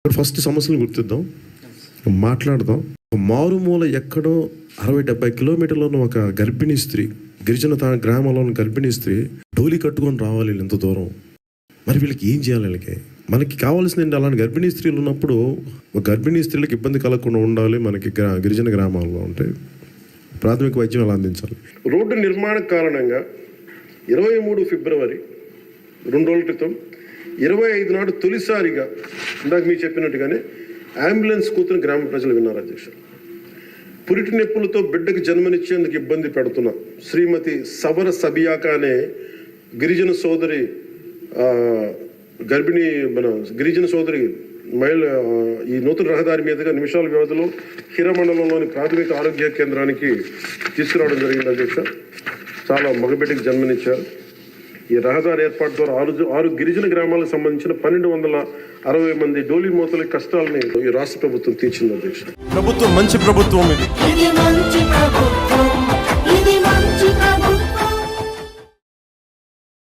First సమస్యలు గుర్తిద్దాం, మాట్లాడదాం. మారుమూల ఎక్కడో 60-70 కిలోమీటర్లను ఒక గర్భిణీ స్త్రీ, గిరిజన గ్రామంలోని గర్భిణీ స్త్రీ డోలి కట్టుకొని రావాలి ఎంత దూరం. మరి వీళ్ళకి ఏం చేయాలి? వీళ్ళకి మనకి కావాల్సింది అలాంటి గర్భిణీ స్త్రీలు ఉన్నప్పుడు ఒక గర్భిణీ స్త్రీలకు ఇబ్బంది కలగకుండా ఉండాలి. మనకి గిరిజన గ్రామాల్లో ఉంటే ప్రాథమిక వైద్యం ఎలా అందించాలి? రోడ్డు నిర్మాణ కారణంగా 23 ఫిబ్రవరి 2 రోజుల క్రితం 25 నాడు తొలిసారిగా ఇందాక మీకు చెప్పినట్టుగానే అంబులెన్స్ కూతురు గ్రామ ప్రజలు విన్నారు. అధ్యక్ష, పురిటి నొప్పులతో బిడ్డకు జన్మనిచ్చేందుకు ఇబ్బంది పెడుతున్న శ్రీమతి సబర సబియాక అనే గిరిజన సోదరి గిరిజన సోదరి మహిళ ఈ నూతన రహదారి మీదుగా నిమిషాల వ్యవధిలో హిరమండలంలోని ప్రాథమిక ఆరోగ్య కేంద్రానికి తీసుకురావడం జరిగింది. అధ్యక్ష, చాలా మగబిడ్డకి జన్మనిచ్చారు. ఈ రహదారి ఏర్పాటు ద్వారా 6 గిరిజన గ్రామాలకు సంబంధించిన 1260 మంది డోలీ మోతల కష్టాలని ఈ రాష్ట్ర ప్రభుత్వం తీర్చింది. అధ్యక్ష, ప్రభుత్వం మంచి ప్రభుత్వం ఇది.